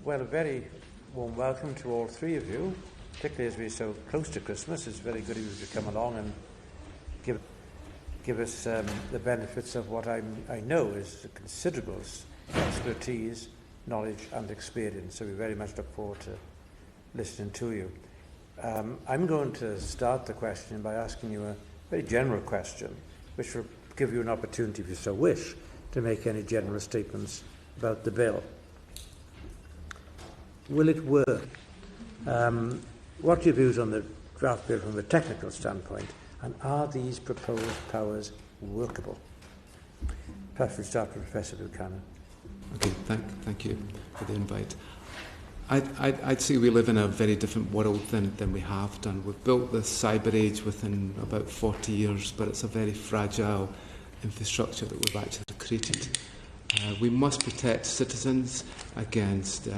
Well, a very warm welcome to all three of you, particularly as we're so close to Christmas. It's very good of you to come along and give us the benefits of what I know is considerable expertise, knowledge and experience. So we very much look forward to listening to you. I'm going to start the question by asking you a very general question, which will give you an opportunity, if you so wish, to make any general statements about the bill. Will it work? What are your views on the draft bill from a technical standpoint, and are these proposed powers workable? Perhaps we'll start with Professor Buchanan. Okay, thank you for the invite. I'd say we live in a very different world than we have done. We've built the cyber age within about 40 years, but it's a very fragile infrastructure that we've actually created. We must protect citizens against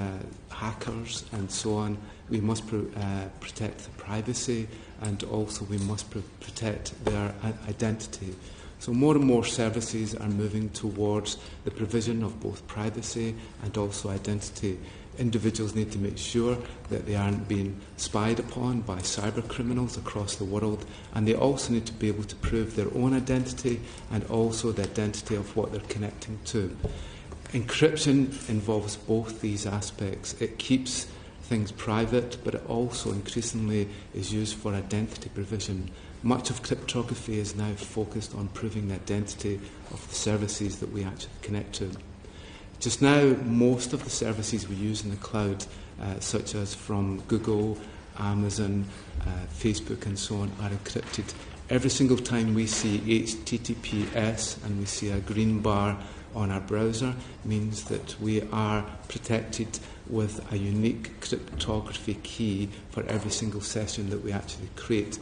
hackers and so on. We must protect the privacy, and also we must protect their identity. So more and more services are moving towards the provision of both privacy and also identity. Individuals need to make sure that they aren't being spied upon by cyber criminals across the world, and they also need to be able to prove their own identity and also the identity of what they're connecting to. Encryption involves both these aspects. It keeps things private, but it also increasingly is used for identity provision. Much of cryptography is now focused on proving the identity of the services that we actually connect to. Just now, most of the services we use in the cloud, such as from Google, Amazon, Facebook and so on, are encrypted. Every single time we see HTTPS and we see a green bar on our browser, means that we are protected with a unique cryptography key for every single session that we actually create.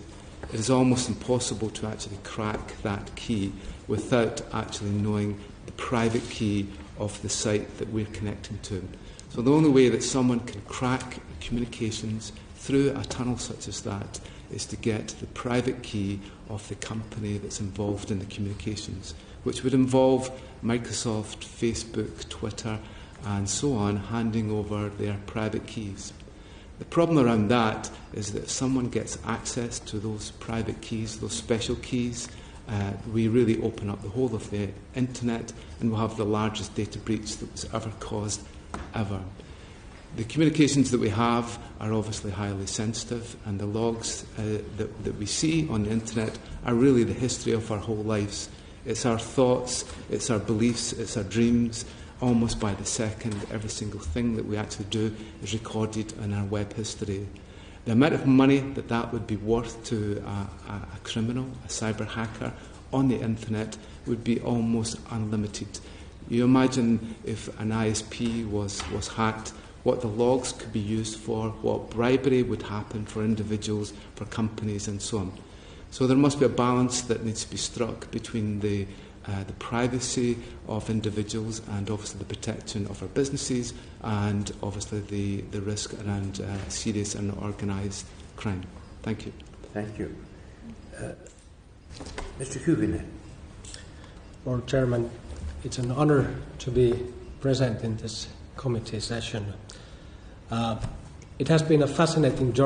It is almost impossible to actually crack that key without actually knowing the private key of the site that we're connecting to. So the only way that someone can crack communications through a tunnel such as that is to get the private key of the company that's involved in the communications, which would involve Microsoft, Facebook, Twitter and so on handing over their private keys. The problem around that is that if someone gets access to those private keys, those special keys, we really open up the whole of the internet and we'll have the largest data breach that was ever caused, ever. The communications that we have are obviously highly sensitive, and the logs that we see on the internet are really the history of our whole lives. It's our thoughts, it's our beliefs, it's our dreams. Almost by the second, every single thing that we actually do is recorded in our web history. The amount of money that would be worth to a criminal, a cyber hacker on the internet would be almost unlimited. You imagine if an ISP was hacked, what the logs could be used for, what bribery would happen for individuals, for companies and so on. So there must be a balance that needs to be struck between the privacy of individuals and obviously the protection of our businesses and obviously the risk around serious and organised crime. Thank you. Thank you. Mr. Huvinet. Lord Chairman, it's an honour to be present in this committee session. It has been a fascinating journey